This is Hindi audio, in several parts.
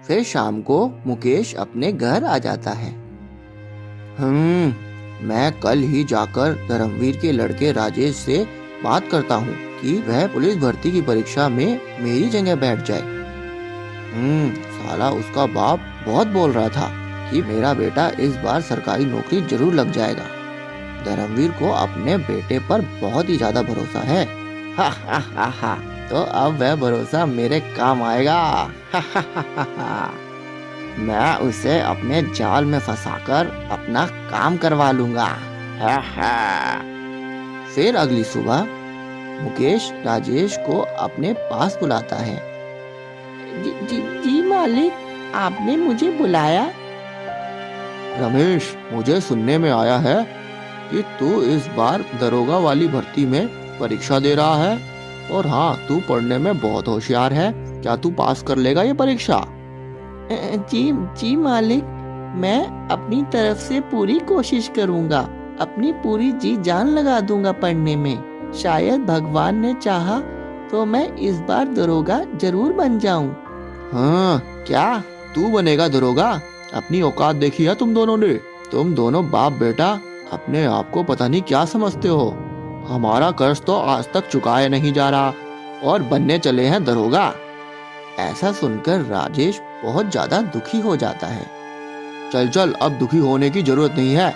फिर शाम को मुकेश अपने घर आ जाता है। मैं कल ही जाकर धर्मवीर के लड़के राजेश से बात करता हूँ कि वह पुलिस भर्ती की परीक्षा में मेरी जगह बैठ जाए। साला उसका बाप बहुत बोल रहा था कि मेरा बेटा इस बार सरकारी नौकरी जरूर लग जाएगा। धर्मवीर को अपने बेटे पर बहुत ही ज्यादा भरोसा है। हा हा हा हा, तो अब वह भरोसा मेरे काम आएगा। हा हा हा हा, मैं उसे अपने जाल में फंसाकर अपना काम करवा लूंगा। हा हा। फिर अगली सुबह मुकेश राजेश को अपने पास बुलाता है। जी मालिक, आपने मुझे बुलाया? रमेश, मुझे सुनने में आया है कि तू इस बार दरोगा वाली भर्ती में परीक्षा दे रहा है और हाँ, तू पढ़ने में बहुत होशियार है। क्या तू पास कर लेगा ये परीक्षा? जी मालिक, मैं अपनी तरफ से पूरी कोशिश करूंगा। अपनी पूरी जी जान लगा दूंगा पढ़ने में। शायद भगवान ने चाहा तो मैं इस बार दरोगा जरूर बन जाऊं। हाँ, क्या तू बनेगा दरोगा? अपनी औकात देखी है तुम दोनों ने? तुम दोनों बाप बेटा अपने आप को पता नहीं क्या समझते हो। हमारा कर्ज तो आज तक चुकाया नहीं जा रहा और बनने चले हैं दरोगा। ऐसा सुनकर राजेश बहुत ज्यादा दुखी हो जाता है। चल चल, अब दुखी होने की जरूरत नहीं है।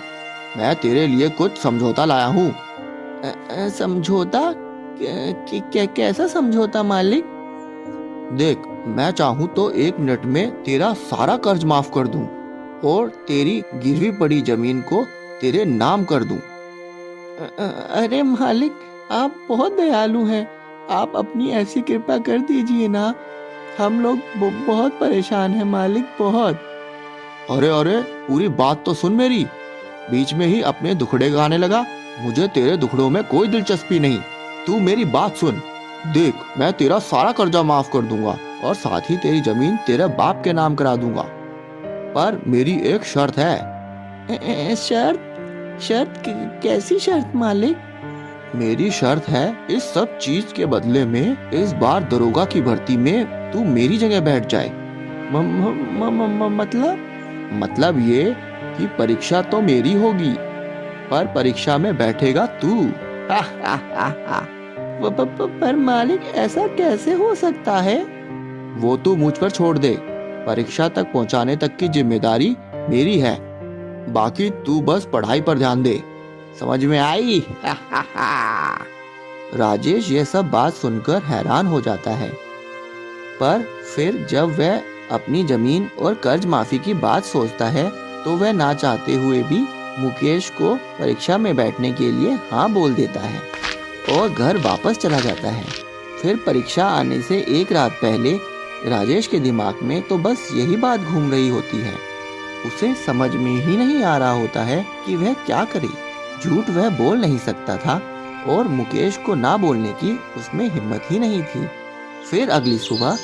मैं तेरे लिए कुछ समझौता लाया हूँ। समझौता? कैसा समझौता मालिक? देख, मैं चाहूँ तो 1 मिनट में तेरा सारा कर्ज माफ कर दूं और तेरी गिरवी पड़ी जमीन को तेरे नाम कर दूं। अरे मालिक, आप बहुत दयालु हैं। आप अपनी ऐसी कृपा कर दीजिए ना। हम लोग बहुत परेशान हैं मालिक, बहुत। अरे, पूरी बात तो सुन मेरी। बीच में ही अपने दुखड़े गाने लगा। मुझे तेरे दुखड़ों में कोई दिलचस्पी नहीं। तू मेरी बात सुन। देख, मैं तेरा सारा कर्जा माफ कर दूंगा और साथ ही तेरी जमीन तेरे बाप के नाम करा दूंगा। पर मेरी एक शर्त है। शर्त कैसी शर्त मालिक? मेरी शर्त है, इस सब चीज के बदले में इस बार दरोगा की भर्ती में तू मेरी जगह बैठ जाए। मतलब ये कि परीक्षा तो मेरी होगी, पर परीक्षा में बैठेगा तू। पर मालिक, ऐसा कैसे हो सकता है? वो तू मुझ पर छोड़ दे। परीक्षा तक पहुंचाने तक की जिम्मेदारी मेरी है। बाकी तू बस पढ़ाई पर ध्यान दे। समझ में आई? राजेश ये सब बात सुनकर हैरान हो जाता है। पर फिर जब वह अपनी जमीन और कर्ज माफी की बात सोचता है तो वह ना चाहते हुए भी मुकेश को परीक्षा में बैठने के लिए हाँ बोल देता है और घर वापस चला जाता है। फिर परीक्षा आने से 1 रात पहले राजेश के दिमाग में तो बस यही बात घूम रही होती है। उसे समझ में ही नहीं आ रहा होता है कि वह क्या करे। झूठ वह बोल नहीं सकता था और मुकेश को ना बोलने की उसमें हिम्मत ही नहीं थी। फिर अगली सुबह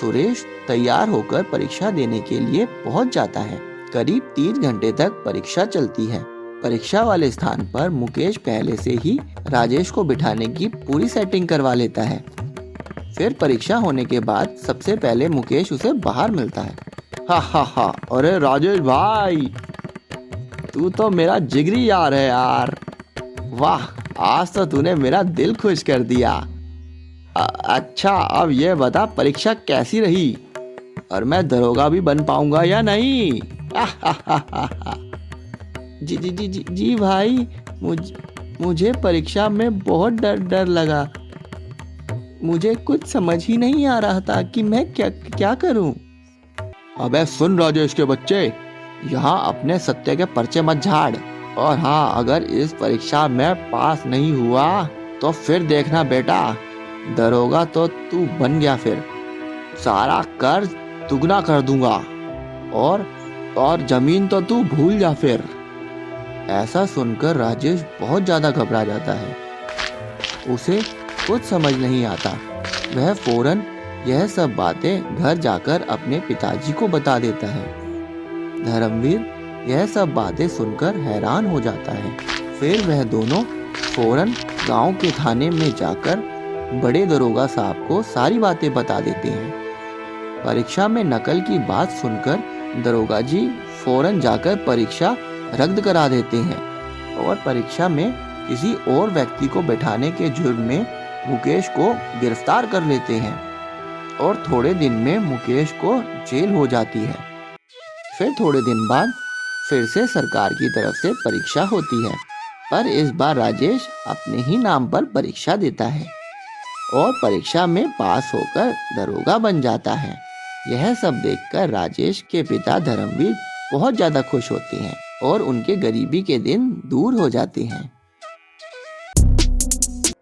सुरेश तैयार होकर परीक्षा देने के लिए पहुंच जाता है। करीब 3 घंटे तक परीक्षा चलती है। परीक्षा वाले स्थान पर मुकेश पहले से ही राजेश को बिठाने की पूरी सेटिंग करवा लेता है। फिर परीक्षा होने के बाद सबसे पहले मुकेश उसे बाहर मिलता है। हा, अरे राजेश भाई, तू तो मेरा जिगरी यार है यार। वाह, आज तो तूने मेरा दिल खुश कर दिया। अच्छा, अब ये बता परीक्षा कैसी रही और मैं दरोगा भी बन पाऊंगा या नहीं? जी भाई, मुझे परीक्षा में बहुत डर लगा। मुझे कुछ समझ ही नहीं आ रहा था कि मैं क्या करूं। अबे सुन राजेश के बच्चे, यहाँ अपने सत्य के पर्चे मत झाड़। और हाँ, अगर इस परीक्षा में पास नहीं हुआ तो फिर देखना बेटा, दरोगा तो तू बन गया। फिर सारा कर्ज दुगना कर दूंगा और जमीन तो तू भूल जा। फिर ऐसा सुनकर राजेश बहुत ज्यादा घबरा जाता है। उसे कुछ समझ नहीं आता। वह फौरन यह सब बातें घर जाकर अपने पिताजी को बता देता है। धर्मवीर यह सब बातें सुनकर हैरान हो जाता है। फिर वह दोनों फौरन गांव के थाने में जाकर बड़े दरोगा साहब को सारी बातें बता देते हैं। परीक्षा में नकल की बात सुनकर दरोगा जी फौरन जाकर परीक्षा रद्द करा देते हैं और परीक्षा में किसी और व्यक्ति को बैठाने के जुर्म में मुकेश को गिरफ्तार कर लेते हैं और थोड़े दिन में मुकेश को जेल हो जाती है। फिर थोड़े दिन बाद फिर से सरकार की तरफ से परीक्षा होती है, पर इस बार राजेश अपने ही नाम पर परीक्षा देता है और परीक्षा में पास होकर दरोगा बन जाता है। यह सब देखकर राजेश के पिता धर्मवीर बहुत ज्यादा खुश होते हैं और उनके गरीबी के दिन दूर हो जाते हैं।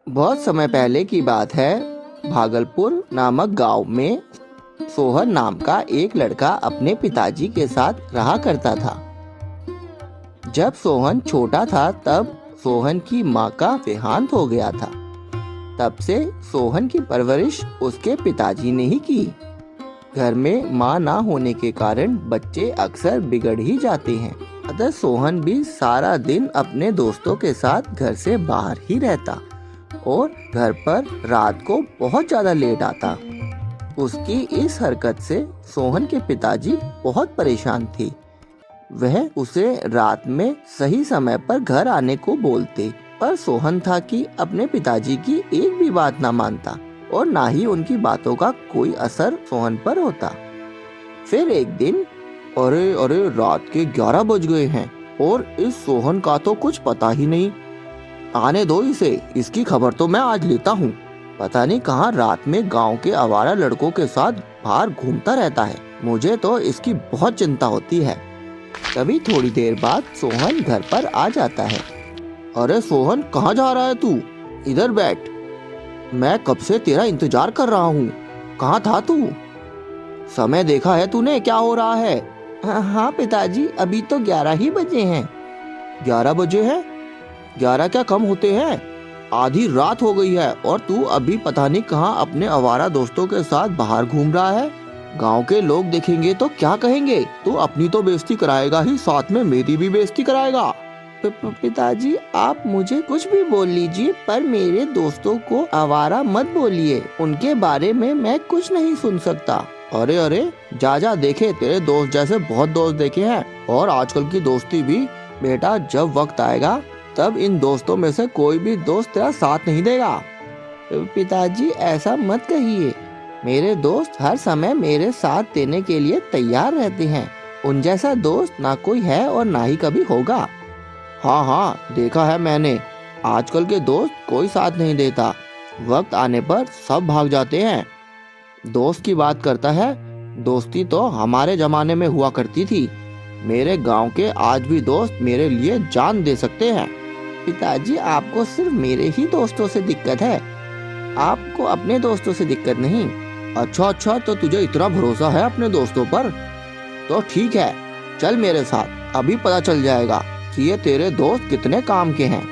बहुत समय पहले की बात है, भागलपुर नामक गांव में सोहन नाम का एक लड़का अपने पिताजी के साथ रहा करता था। जब सोहन छोटा था तब सोहन की माँ का देहांत हो गया था। तब से सोहन की परवरिश उसके पिताजी ने ही की। घर में माँ ना होने के कारण बच्चे अक्सर बिगड़ ही जाते हैं। अतः सोहन भी सारा दिन अपने दोस्तों के साथ घर से बाहर ही रहता और घर पर रात को बहुत ज्यादा लेट आता। उसकी इस हरकत से सोहन के पिताजी बहुत परेशान थे। वह उसे रात में सही समय पर घर आने को बोलते, पर सोहन था कि अपने पिताजी की एक भी बात ना मानता और ना ही उनकी बातों का कोई असर सोहन पर होता। फिर एक दिन, अरे अरे रात के 11 बज गए हैं और इस सोहन का तो कुछ पता ही नहीं। आने दो इसे, इसकी खबर तो मैं आज लेता हूँ। पता नहीं कहाँ रात में गांव के आवारा लड़कों के साथ बाहर घूमता रहता है। मुझे तो इसकी बहुत चिंता होती है। तभी थोड़ी देर बाद सोहन घर पर आ जाता है। अरे सोहन, कहाँ जा रहा है तू? इधर बैठ, मैं कब से तेरा इंतजार कर रहा हूँ। कहाँ था तू? समय देखा है तूने क्या हो रहा है? हाँ पिताजी, अभी तो 11 ही बजे हैं। 11 बजे हैं? 11 क्या कम होते हैं? आधी रात हो गई है और तू अभी पता नहीं कहाँ अपने आवारा दोस्तों के साथ बाहर घूम रहा है। गांव के लोग देखेंगे तो क्या कहेंगे? तू अपनी तो बेइज्जती कराएगा ही, साथ में मेरी भी बेइज्जती कराएगा। पिताजी, आप मुझे कुछ भी बोल लीजिए, पर मेरे दोस्तों को आवारा मत बोलिए। उनके बारे में मैं कुछ नहीं सुन सकता। अरे अरे, जा जा देखे, तेरे दोस्त जैसे बहुत दोस्त देखे हैं और आजकल की दोस्ती भी। बेटा, जब वक्त आएगा तब इन दोस्तों में से कोई भी दोस्त तेरा साथ नहीं देगा। पिताजी, ऐसा मत कहिए। मेरे दोस्त हर समय मेरे साथ देने के लिए तैयार रहते हैं। उन जैसा दोस्त ना कोई है और ना ही कभी होगा। हाँ हाँ, देखा है मैंने। आजकल के दोस्त कोई साथ नहीं देता, वक्त आने पर सब भाग जाते हैं। दोस्त की बात करता है, दोस्ती तो हमारे जमाने में हुआ करती थी। मेरे गांव के आज भी दोस्त मेरे लिए जान दे सकते हैं। पिताजी, आपको सिर्फ मेरे ही दोस्तों से दिक्कत है, आपको अपने दोस्तों से दिक्कत नहीं। अच्छा, तो तुझे इतना भरोसा है अपने दोस्तों पर? तो ठीक है, चल मेरे साथ, अभी पता चल जाएगा कि ये तेरे दोस्त कितने काम के हैं।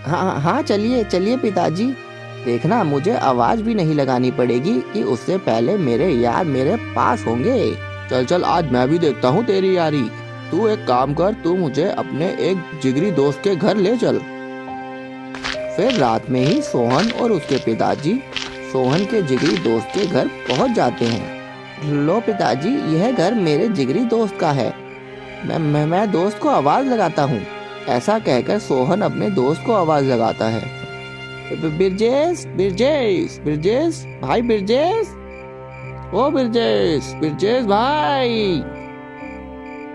हाँ, चलिए चलिए पिताजी। देखना, मुझे आवाज भी नहीं लगानी पड़ेगी कि उससे पहले मेरे यार मेरे पास होंगे। चल, आज मैं भी देखता हूँ तेरी यारी। तू एक काम कर, तू मुझे अपने एक जिगरी दोस्त के घर ले चल। फिर रात में ही सोहन और उसके पिताजी सोहन के जिगरी दोस्त के घर पहुंच जाते हैं। लो पिताजी, यह घर मेरे जिगरी दोस्त का है। मैं दोस्त को आवाज लगाता हूँ। ऐसा कहकर सोहन अपने दोस्त को आवाज लगाता है। बिरजेश, बिरजेश, बिरजेश भाई, बिरजेश, ओ बिरजेश, बिरजेश भाई।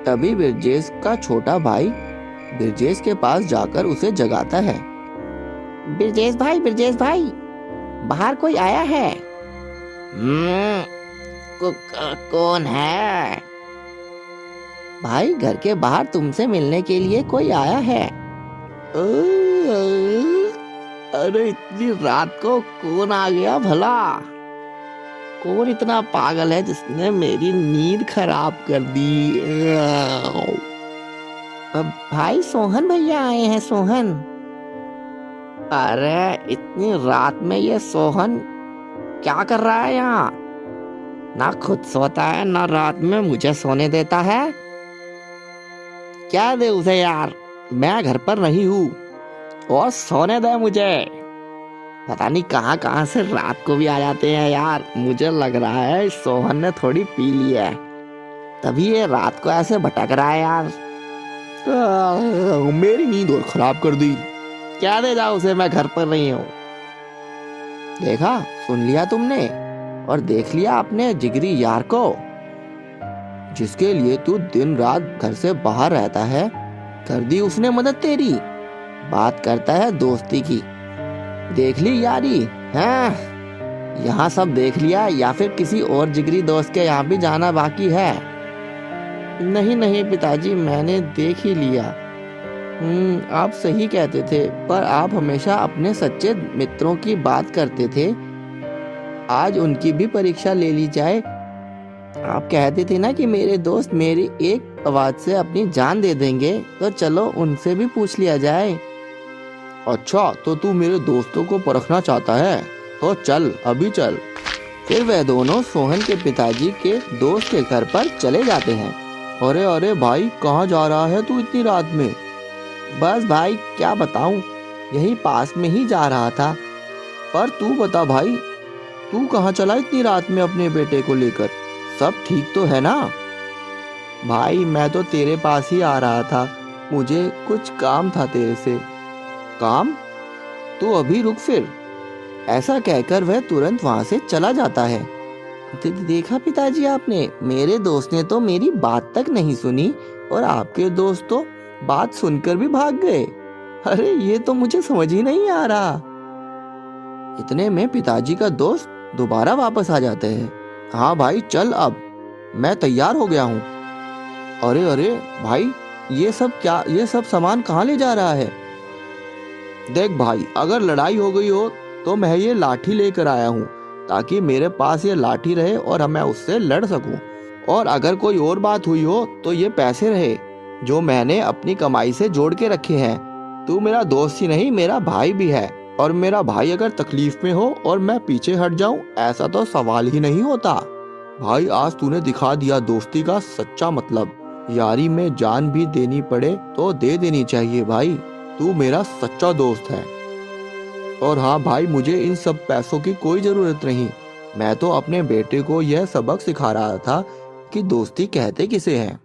तभी बिरजेश का छोटा भाई बिरजेश के पास जाकर उसे जगाता है। बिरजेश भाई, बाहर कोई आया है? कौन है? भाई, घर के बाहर तुमसे मिलने के लिए कोई आया है। अरे इतनी रात को कौन आ गया भला? कौन इतना पागल है जिसने मेरी नींद खराब कर दी? भाई, सोहन भैया आए हैं। सोहन? अरे इतनी रात में ये सोहन क्या कर रहा है यहाँ? ना खुद सोता है ना रात में मुझे सोने देता है। क्या दे उसे यार, मैं घर पर नहीं हूँ और सोने दे मुझे। पता नहीं कहाँ कहाँ से रात को भी आ जाते हैं यार। मुझे लग रहा है सोहन ने थोड़ी पी ली है, तभी ये रात को ऐसे भटक रहा है यार। मेरी नींद और खराब कर दी। क्या दे जाओ उसे, मैं घर पर नहीं हूँ। देखा, सुन लिया तुमने, और देख लिया अपने जिगरी यार को, जिसके लिए तू दिन रात घर से बाहर रहता है। कर दी उसने मदद तेरी। बात करता है दोस्ती की। देख ली यारी हैं? यहाँ सब देख लिया या फिर किसी और जिगरी दोस्त के यहाँ भी जाना बाकी है? नहीं नहीं पिताजी, मैंने देख ही लिया। आप सही कहते थे, पर आप हमेशा अपने सच्चे मित्रों की बात करते थे। आज उनकी भी परीक्षा ले ली जाए। आप कहते थे ना कि मेरे दोस्त मेरी एक आवाज से अपनी जान दे देंगे, तो चलो उनसे भी पूछ लिया जाए। अच्छा, तो तू मेरे दोस्तों को परखना चाहता है, तो चल अभी चल। फिर वह दोनों सोहन के पिताजी के दोस्त के घर पर चले जाते हैं। अरे अरे भाई, कहाँ जा रहा है तू इतनी रात में? बस भाई क्या बताऊं, यही पास में ही जा रहा था। पर तू बता भाई, तू कहाँ चला इतनी रात में अपने बेटे को लेकर? सब ठीक तो है ना? भाई मैं तो तेरे पास ही आ रहा था, मुझे कुछ काम था तेरे से। काम? तो अभी रुक फिर। ऐसा कहकर वह तुरंत वहां से चला जाता है। देखा पिताजी आपने, मेरे दोस्त ने तो मेरी बात तक नहीं सुनी और आपके दोस्त तो बात सुनकर भी भाग गए। अरे ये तो मुझे समझ ही नहीं आ रहा। इतने में पिताजी का दोस्त दोबारा वापस आ जाते हैं। हाँ भाई चल, अब मैं तैयार हो गया हूँ। अरे अरे भाई, ये सब सामान कहाँ ले जा रहा है? देख भाई, अगर लड़ाई हो गई हो तो मैं ये लाठी लेकर आया हूँ, ताकि मेरे पास ये लाठी रहे और मैं उससे लड़ सकूं। और अगर कोई और बात हुई हो तो ये पैसे रहे जो मैंने अपनी कमाई से जोड़ के रखे हैं। तू मेरा दोस्त ही नहीं, मेरा भाई भी है, और मेरा भाई अगर तकलीफ में हो और मैं पीछे हट जाऊं, ऐसा तो सवाल ही नहीं होता। भाई आज तूने दिखा दिया दोस्ती का सच्चा मतलब। यारी में जान भी देनी पड़े तो दे देनी चाहिए भाई। तू मेरा सच्चा दोस्त है। और हाँ भाई, मुझे इन सब पैसों की कोई जरूरत नहीं। मैं तो अपने बेटे को यह सबक सिखा रहा था कि दोस्ती कहते किसे हैं।